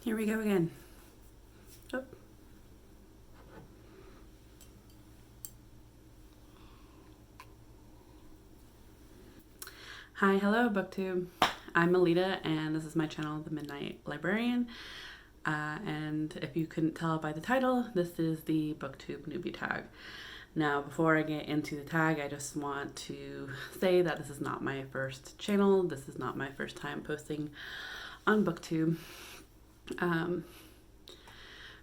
Here we go again. Oh. Hi, hello, Booktube. I'm Melita, and this is my channel, The Midnight Librarian. And if you couldn't tell by the title, this is the Booktube Newbie Tag. Now, before I get into the tag, I just want to say that this is not my first channel. This is not my first time posting on Booktube.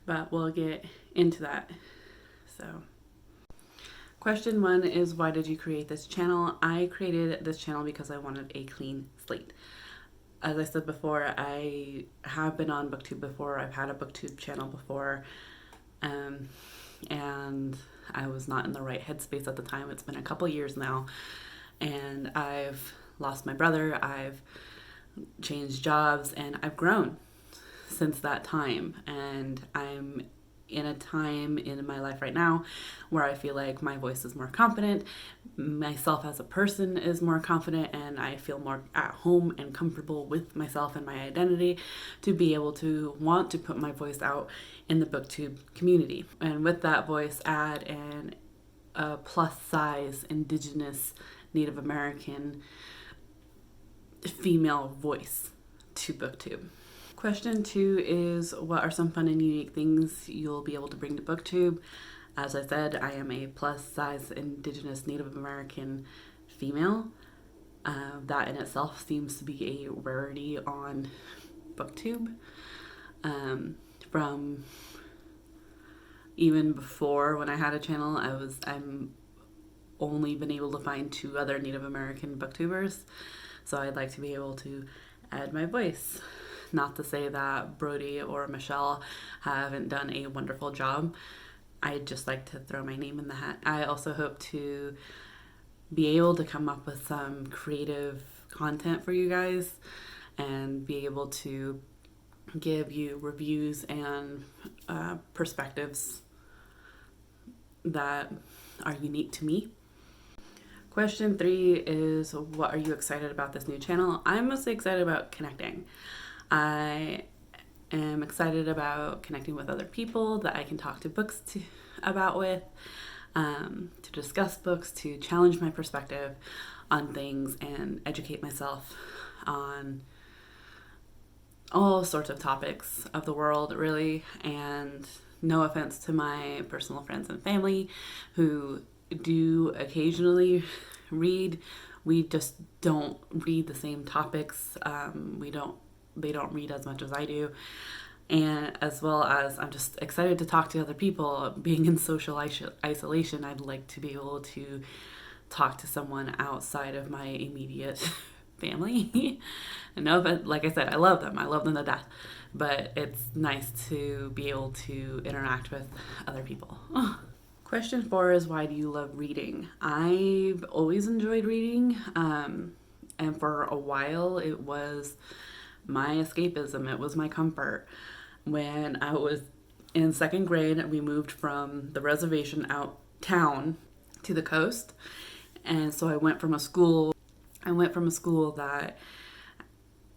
But we'll get into that. So, question 1 is, why did you create this channel? I created this channel because I wanted a clean slate. As I said before, I have been on Booktube before. I've had a Booktube channel before. And I was not in the right headspace at the time. It's been a couple years now. And I've lost my brother. I've changed jobs. And I've grown since that time. And I'm in a time in my life right now where I feel like my voice is more confident, myself as a person is more confident, and I feel more at home and comfortable with myself and my identity to be able to want to put my voice out in the Booktube community. And with that voice, add a plus size Indigenous Native American female voice to Booktube. Question 2 is, what are some fun and unique things you'll be able to bring to Booktube? As I said, I am a plus size Indigenous Native American female. That in itself seems to be a rarity on Booktube. From even before, when I had a channel, I'm only been able to find 2 other Native American booktubers. So I'd like to be able to add my voice. Not to say that Brody or Michelle haven't done a wonderful job. I'd just like to throw my name in the hat. I also hope to be able to come up with some creative content for you guys and be able to give you reviews and perspectives that are unique to me. Question 3 is, what are you excited about this new channel? I'm mostly excited about connecting. I am excited about connecting with other people that I can talk to books about with, to discuss books, to challenge my perspective on things and educate myself on all sorts of topics of the world, really. And no offense to my personal friends and family who do occasionally read. We just don't read the same topics. They don't read as much as I do. And as well as I'm just excited to talk to other people. Being in social isolation, I'd like to be able to talk to someone outside of my immediate family. But like I said, I love them to death. But it's nice to be able to interact with other people. Question 4 is, why do you love reading? I've always enjoyed reading. And for a while, it was my escapism. It was my comfort. When I was in 2nd grade, we moved from the reservation out town to the coast. And so I went from a school that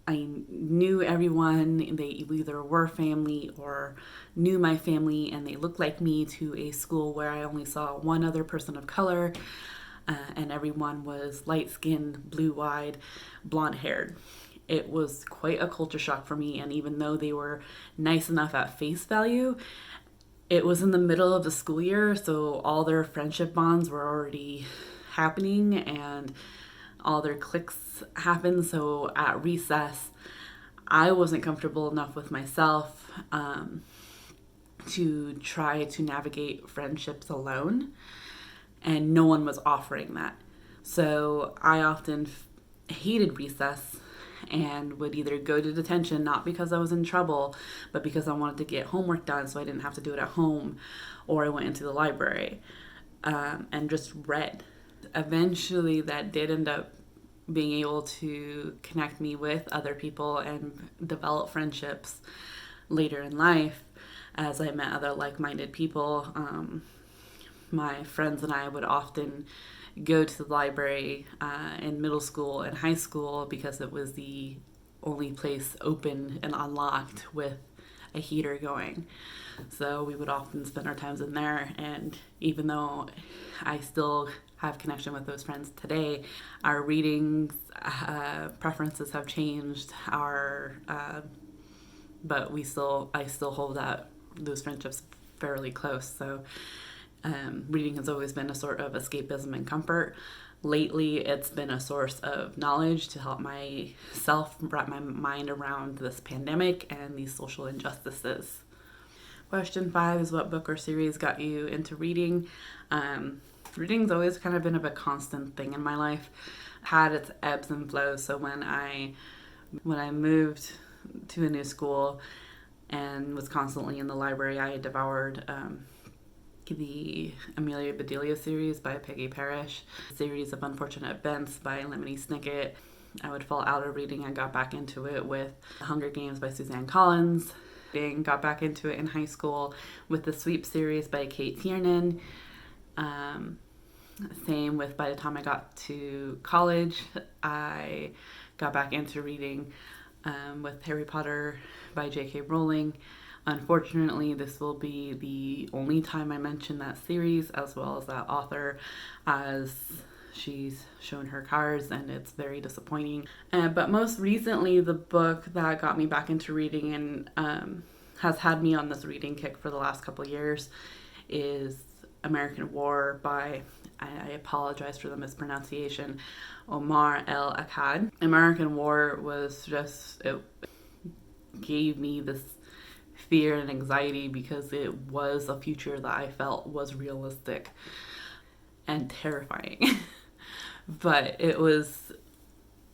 I knew everyone. They either were family or knew my family, and they looked like me, to a school where I only saw one other person of color, and everyone was light-skinned, blue-eyed, blonde-haired. It was quite a culture shock for me, and even though they were nice enough at face value, it was in the middle of the school year, so all their friendship bonds were already happening and all their cliques happened. So at recess, I wasn't comfortable enough with myself to try to navigate friendships alone, and no one was offering that. So I often hated recess and would either go to detention, not because I was in trouble, but because I wanted to get homework done so I didn't have to do it at home, or I went into the library and just read. Eventually, that did end up being able to connect me with other people and develop friendships later in life as I met other like-minded people. My friends and I would often go to the library in middle school and high school because it was the only place open and unlocked with a heater going. So we would often spend our times in there, and even though I still have connection with those friends today, our readings preferences have changed. But I still hold those friendships fairly close. So reading has always been a sort of escapism and comfort. Lately, it's been a source of knowledge to help myself wrap my mind around this pandemic and these social injustices. Question 5 is, what book or series got you into reading? Reading's always kind of been a constant thing in my life. Had its ebbs and flows. So when I moved to a new school and was constantly in the library, I devoured the Amelia Bedelia series by Peggy Parrish, series of Unfortunate Events by Lemony Snicket. I would fall out of reading. I got back into it with The Hunger Games by Suzanne Collins. Got back into it in high school with the Sweep series by Kate Tiernan. Same with, by the time I got to college, I got back into reading with Harry Potter by J.K. Rowling. Unfortunately, this will be the only time I mention that series as well as that author, as she's shown her cards and it's very disappointing. But most recently, the book that got me back into reading and has had me on this reading kick for the last couple years is American War by, I apologize for the mispronunciation, Omar El Akkad. American War was it gave me this fear and anxiety because it was a future that I felt was realistic and terrifying. But it was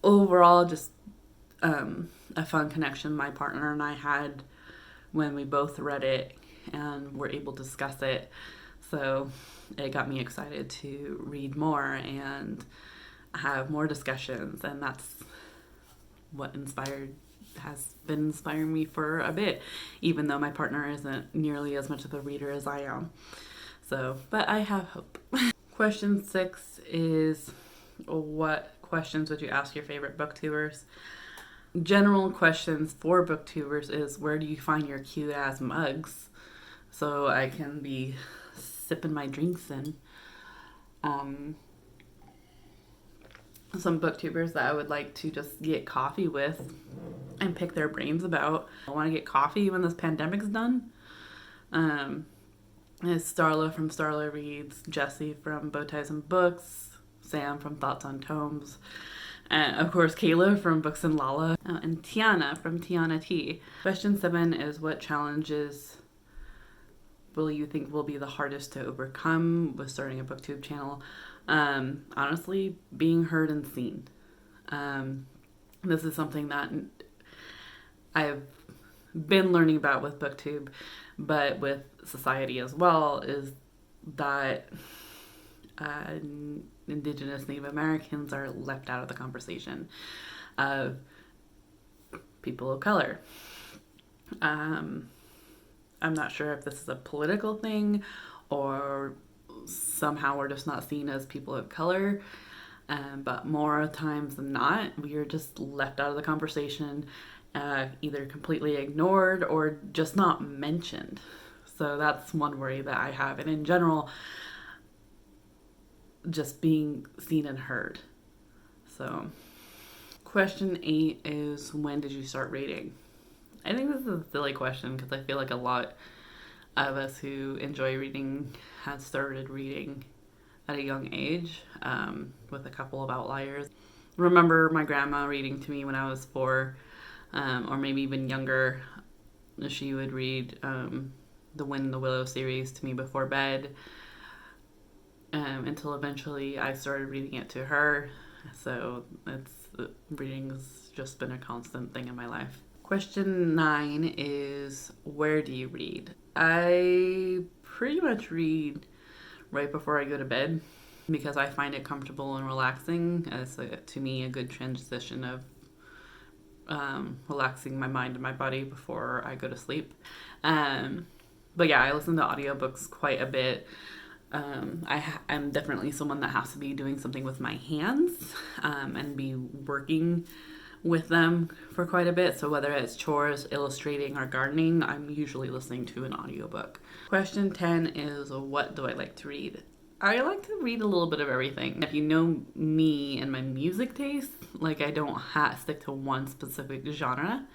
overall just a fun connection my partner and I had when we both read it and were able to discuss it. So it got me excited to read more and have more discussions, and that's what has been inspiring me for a bit, even though my partner isn't nearly as much of a reader as I am. So, but I have hope. Question 6 is, what questions would you ask your favorite booktubers? General questions for booktubers is, where do you find your cute ass mugs so I can be sipping my drinks in? Some booktubers that I would like to just get coffee with and pick their brains about. I want to get coffee when this pandemic's done. It's Starla from Starla Reads, Jessie from Bowties and Books, Sam from Thoughts on Tomes, and of course Kayla from Books and Lala, and Tiana from Tiana T. Question 7 is, what challenges will you think will be the hardest to overcome with starting a booktube channel? Honestly, being heard and seen. This is something that I've been learning about with booktube, but with society as well, is that Indigenous Native Americans are left out of the conversation of people of color. I'm not sure if this is a political thing or somehow we're just not seen as people of color, but more times than not, we are just left out of the conversation, either completely ignored or just not mentioned. So that's one worry that I have, and in general, just being seen and heard. So question 8 is, when did you start reading? I think this is a silly question because I feel like a lot of us who enjoy reading had started reading at a young age, with a couple of outliers. Remember my grandma reading to me when I was 4, or maybe even younger. She would read the Wind in the Willow series to me before bed, until eventually I started reading it to her. So reading's just been a constant thing in my life. Question 9 is, where do you read? I pretty much read right before I go to bed because I find it comfortable and relaxing. It's, to me, a good transition of relaxing my mind and my body before I go to sleep. But yeah, I listen to audiobooks quite a bit. I'm definitely someone that has to be doing something with my hands and be working with them for quite a bit. So whether it's chores, illustrating, or gardening, I'm usually listening to an audiobook. Question 10 is, what do I like to read? I like to read a little bit of everything. If you know me and my music taste, like I don't stick to one specific genre.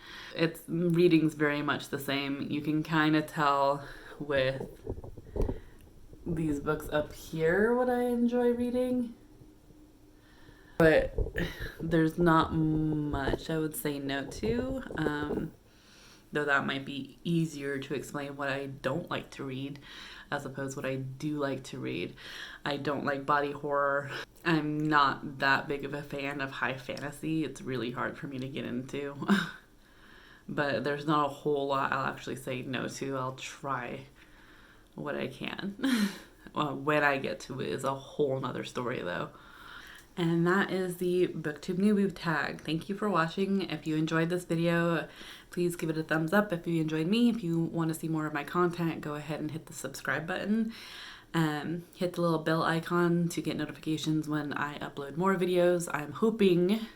Reading's very much the same. You can kind of tell with these books up here what I enjoy reading. But there's not much I would say no to, though that might be easier to explain what I don't like to read as opposed to what I do like to read. I don't like body horror. I'm not that big of a fan of high fantasy. It's really hard for me to get into. But there's not a whole lot I'll actually say no to. I'll try what I can. When I get to it is a whole nother story though. And that is the Booktube Newbie Tag. Thank you for watching. If you enjoyed this video, please give it a thumbs up. If you enjoyed me, if you want to see more of my content, go ahead and hit the subscribe button. Hit the little bell icon to get notifications when I upload more videos. I'm hoping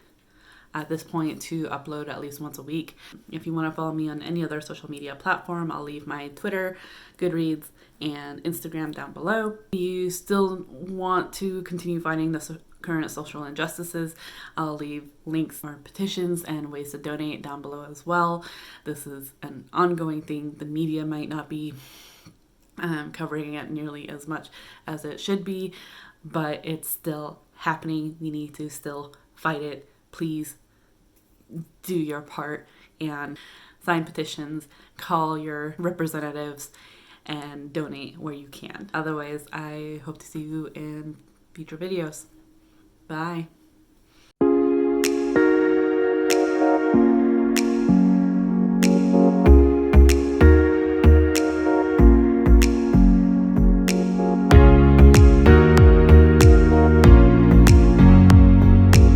at this point to upload at least once a week. If you want to follow me on any other social media platform, I'll leave my Twitter, Goodreads, and Instagram down below. If you still want to continue fighting the current social injustices, I'll leave links for petitions and ways to donate down below as well. This is an ongoing thing. The media might not be covering it nearly as much as it should be, but it's still happening. We need to still fight it. Please do your part and sign petitions, call your representatives, and donate where you can. Otherwise, I hope to see you in future videos. Bye.